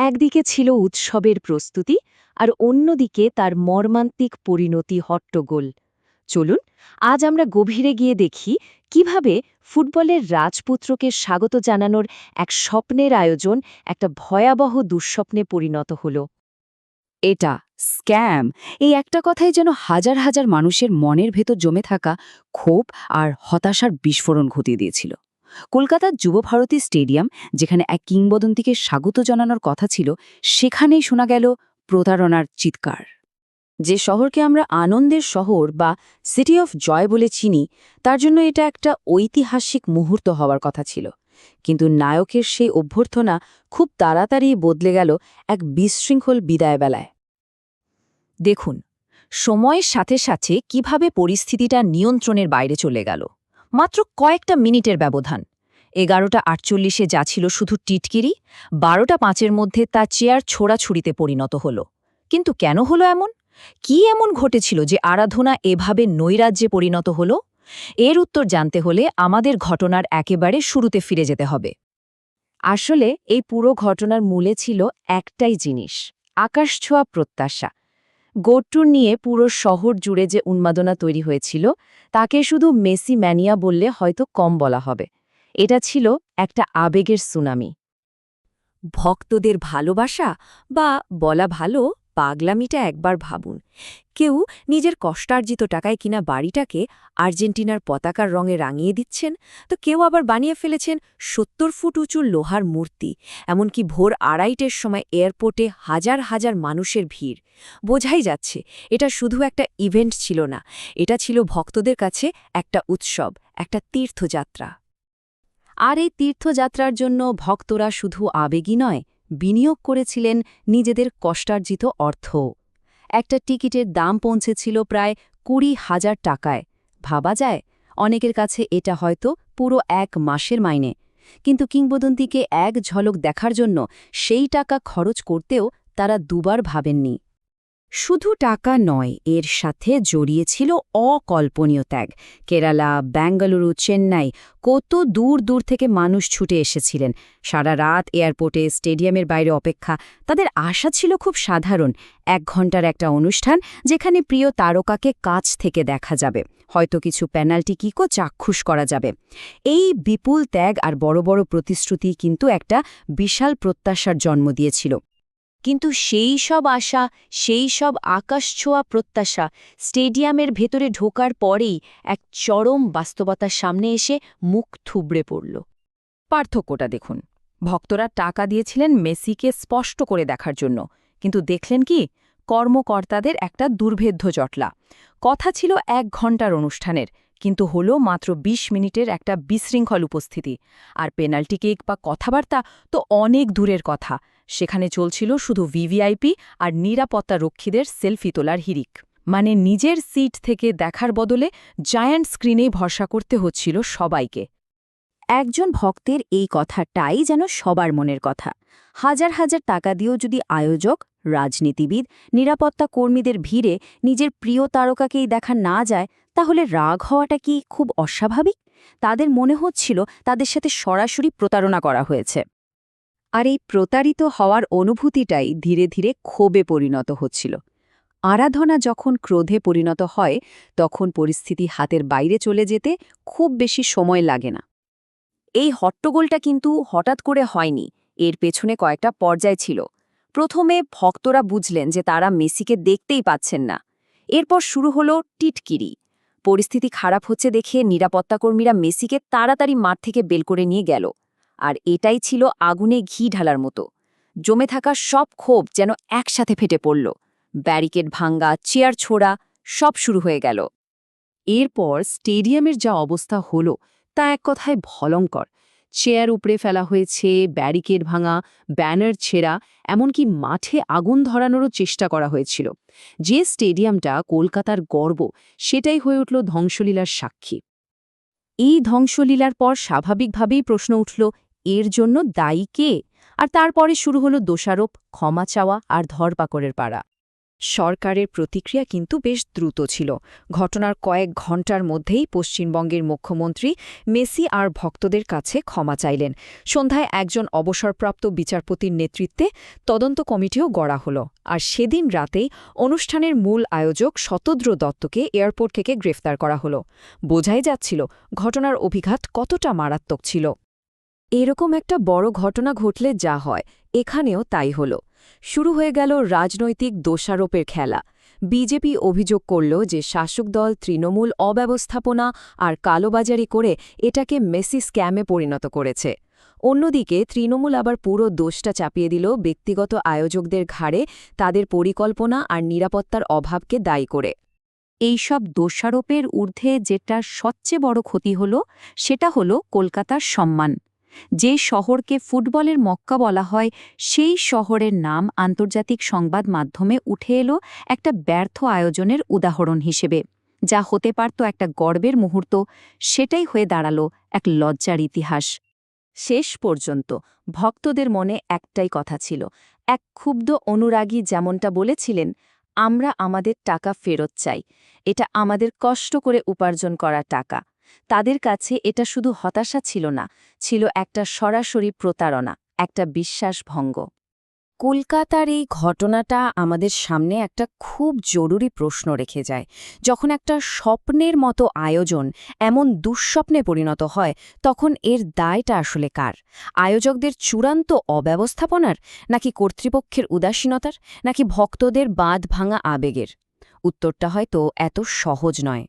একদিকে ছিল উৎসবের প্রস্তুতি আর অন্যদিকে তার মর্মান্তিক পরিণতি হট্টগোল। চলুন আজ আমরা গভীরে গিয়ে দেখি কিভাবে ফুটবলের রাজপুত্রকে স্বাগত জানানোর এক স্বপ্নের আয়োজন একটা ভয়াবহ দুঃস্বপ্নে পরিণত হল। এটা স্ক্যাম, এই একটা কথাই যেন হাজার হাজার মানুষের মনের ভেতর জমে থাকা ক্ষোভ আর হতাশার বিস্ফোরণ ঘটিয়ে দিয়েছিল। কলকাতার যুবভারতী স্টেডিয়াম, যেখানে এক কিংবদন্তিকে স্বাগত জানানোর কথা ছিল, সেখানেই শোনা গেল প্রতারণার চিৎকার। যে শহরকে আমরা আনন্দের শহর বা সিটি অফ জয় বলে চিনি, তার জন্য এটা একটা ঐতিহাসিক মুহূর্ত হওয়ার কথা ছিল। কিন্তু নায়কের সেই অভ্যর্থনা খুব তাড়াতাড়ি বদলে গেল এক বিশৃঙ্খল বিদায়বেলায়। দেখুন, সময়ের সাথে সাথে কিভাবে পরিস্থিতিটা নিয়ন্ত্রণের বাইরে চলে গেল। মাত্র কয়েকটা মিনিটের ব্যবধান। 11:48 যা ছিল শুধু টিটকিরি, 12:05 মধ্যে তা চেয়ার ছোড়াছুড়িতে পরিণত হল। কিন্তু কেন হলো এমন? কি এমন ঘটেছিল যে আরাধনা এভাবে নৈরাজ্যে পরিণত হল? এর উত্তর জানতে হলে আমাদের ঘটনার একেবারে শুরুতে ফিরে যেতে হবে। আসলে এই পুরো ঘটনার মূলে ছিল একটাই জিনিস, আকাশছোঁয়া প্রত্যাশা। গোট্টুর নিয়ে পুরো শহর জুড়ে যে উন্মাদনা তৈরি হয়েছিল, তাকে শুধু মেসি ম্যানিয়া বললে হয়তো কম বলা হবে। এটা ছিল একটা আবেগের সুনামি। ভক্তদের ভালোবাসা, বা বলা ভালো পাগলামিটা একবার ভাবুন। কেউ নিজের কষ্টার্জিত টাকায় কিনা বাড়িটাকে আর্জেন্টিনার পতাকার রঙে রাঙিয়ে দিচ্ছেন, তো কেউ আবার বানিয়ে ফেলেছেন ৭০ ফুট উঁচু লোহার মূর্তি। এমনকি ভোর ২:৩০-এর সময় এয়ারপোর্টে হাজার হাজার মানুষের ভিড়। বোঝাই যাচ্ছে এটা শুধু একটা ইভেন্ট ছিল না, এটা ছিল ভক্তদের কাছে একটা উৎসব, একটা তীর্থযাত্রা। আর এই তীর্থযাত্রার জন্য ভক্তরা শুধু আবেগী নয়, বিনিয়োগ করেছিলেন নিজেদের কষ্টার্জিত অর্থ। একটা টিকিটের দাম পৌঁছেছিল প্রায় ২০,০০০ টাকায়। ভাবা যায়, অনেকের কাছে এটা হয়তো পুরো এক মাসের মাইনে। কিন্তু কিংবদন্তিকে এক ঝলক দেখার জন্য সেই টাকা খরচ করতেও তারা দুবার ভাবেননি। শুধু টাকা নয়, এর সাথে জড়িয়েছিল অকল্পনীয় ত্যাগ। কেরালা, বেঙ্গালুরু, চেন্নাই, কত দূর দূর থেকে মানুষ ছুটে এসেছিলেন। সারা রাত এয়ারপোর্টে, স্টেডিয়ামের বাইরে অপেক্ষা। তাদের আশা ছিল খুব সাধারণ, ১ ঘণ্টার একটা অনুষ্ঠান যেখানে প্রিয় তারকাকে কাছ থেকে দেখা যাবে, হয়তো কিছু পেনাল্টি কিকও চাক্ষুষ করা যাবে। এই বিপুল ত্যাগ আর বড় বড় প্রতিশ্রুতি কিন্তু একটা বিশাল প্রত্যাশার জন্ম দিয়েছিল। কিন্তু সেই সব আশা, সেই সব আকাশছোঁয়া প্রত্যাশা স্টেডিয়ামের ভেতরে ঢোকার পরেই এক চরম বাস্তবতার সামনে এসে মুখ থুবড়ে পড়ল। পার্থক্যটা দেখুন। ভক্তরা টাকা দিয়েছিলেন মেসিকে স্পষ্ট করে দেখার জন্য, কিন্তু দেখলেন কি? কর্মকর্তাদের একটা দুর্ভেদ্য জটলা। কথা ছিল ১ ঘণ্টার অনুষ্ঠানের, কিন্তু হলো মাত্র ২০ মিনিটের একটা বিশৃঙ্খল উপস্থিতি। আর পেনাল্টি কেক বা কথাবার্তা তো অনেক দূরের কথা। সেখানে চলছিল শুধু ভিভিআইপি আর নিরাপত্তা রক্ষীদের সেলফি তোলার হিড়িক। মানে নিজের সিট থেকে দেখার বদলে জায়ান্ট স্ক্রিনেই ভরসা করতে হচ্ছিল সবাইকে। একজন ভক্তের এই কথাটাই যেন সবার মনের কথা। হাজার হাজার টাকা দিয়েও যদি আয়োজক, রাজনীতিবিদ, নিরাপত্তা কর্মীদের ভিড়ে নিজের প্রিয় তারকাকেই দেখা না যায়, তাহলে রাগ হওয়াটা কি খুব অস্বাভাবিক? তাদের মনে হচ্ছিল তাদের সাথে সরাসরি প্রতারণা করা হয়েছে। আর এই প্রতারিত হওয়ার অনুভূতিটাই ধীরে ধীরে ক্ষোভে পরিণত হচ্ছিল। আরাধনা যখন ক্রোধে পরিণত হয়, তখন পরিস্থিতি হাতের বাইরে চলে যেতে খুব বেশি সময় লাগে না। এই হট্টগোলটা কিন্তু হঠাৎ করে হয়নি, এর পেছনে কয়েকটা পর্যায় ছিল। প্রথমে ভক্তরা বুঝলেন যে তারা মেসিকে দেখতেই পাচ্ছেন না। এরপর শুরু হলো টিটকিরি। পরিস্থিতি খারাপ হচ্ছে দেখে নিরাপত্তাকর্মীরা মেসিকে তাড়াতাড়ি মাঠ থেকে বের করে নিয়ে গেল। আর এটাই ছিল আগুনে ঘি ঢালার মতো। জমে থাকা সব ক্ষোভ যেন একসাথে ফেটে পড়ল। ব্যারিকেড ভাঙ্গা, চেয়ার ছোড়া, সব শুরু হয়ে গেল। এরপর স্টেডিয়ামের যা অবস্থা হলো, তা এক কথায় ভয়ঙ্কর। চেয়ার উপড়ে ফেলা হয়েছে, ব্যারিকেড ভাঙা, ব্যানার ছেঁড়া, এমনকি মাঠে আগুন ধরানোরও চেষ্টা করা হয়েছিল। যে স্টেডিয়ামটা কলকাতার গর্ব, সেটাই হয়ে উঠল ধ্বংসলীলার সাক্ষী। এই ধ্বংসলীলার পর স্বাভাবিকভাবেই প্রশ্ন উঠল, এর জন্য দায়ী কে? আর তারপরে শুরু হলো দোষারোপ, ক্ষমা চাওয়া আর ধরপাকড়ের পাড়া। সরকারের প্রতিক্রিয়া কিন্তু বেশ দ্রুত ছিল। ঘটনার কয়েক ঘণ্টার মধ্যেই পশ্চিমবঙ্গের মুখ্যমন্ত্রী মেসি আর ভক্তদের কাছে ক্ষমা চাইলেন। সন্ধ্যায় একজন অবসরপ্রাপ্ত বিচারপতির নেতৃত্বে তদন্ত কমিটিও গড়া হলো। আর সেদিন রাতেই অনুষ্ঠানের মূল আয়োজক শতদ্র দত্তকে এয়ারপোর্ট থেকে গ্রেফতার করা হলো। বোঝাই যাচ্ছিল ঘটনার অভিঘাত কতটা মারাত্মক ছিল। এরকম একটা বড় ঘটনা ঘটলে যা হয়, এখানেও তাই হলো। শুরু হয়ে গেল রাজনৈতিক দোষারোপের খেলা। বিজেপি অভিযোগ করল যে শাসক দল তৃণমূল অব্যবস্থাপনা আর কালোবাজারি করে এটাকে মেসি স্ক্যামে পরিণত করেছে। অন্যদিকে তৃণমূল আবার পুরো দোষটা চাপিয়ে দিল ব্যক্তিগত আয়োজকদের ঘাড়ে, তাদের পরিকল্পনা আর নিরাপত্তার অভাবকে দায়ী করে। এইসব দোষারোপের ঊর্ধ্বে যেটা সবচেয়ে বড় ক্ষতি হল, সেটা হল কলকাতার সম্মান। যে শহরকে ফুটবলের মক্কা বলা হয়, সেই শহরের নাম আন্তর্জাতিক সংবাদ মাধ্যমে উঠে এলো একটা ব্যর্থ আয়োজনের উদাহরণ হিসেবে। যা হতে পারত একটা গর্বের মুহূর্ত, সেটাই হয়ে দাঁড়ালো এক লজ্জার ইতিহাস। শেষ পর্যন্ত ভক্তদের মনে একটাই কথা ছিল, এক ক্ষুব্ধ অনুরাগী যেমনটা বলেছিলেন, আমরা আমাদের টাকা ফেরত চাই, এটা আমাদের কষ্ট করে উপার্জন করা টাকা। তাদের কাছে এটা শুধু হতাশা ছিল না, ছিল একটা সরাসরি প্রতারণা, একটা বিশ্বাসভঙ্গ। কলকাতার এই ঘটনাটা আমাদের সামনে একটা খুব জরুরি প্রশ্ন রেখে যায়। যখন একটা স্বপ্নের মতো আয়োজন এমন দুঃস্বপ্নে পরিণত হয়, তখন এর দায়টা আসলে কার? আয়োজকদের চূড়ান্ত অব্যবস্থাপনার, নাকি কর্তৃপক্ষের উদাসীনতার, নাকি ভক্তদের বাঁধ ভাঙা আবেগের? উত্তরটা হয়তো এত সহজ নয়।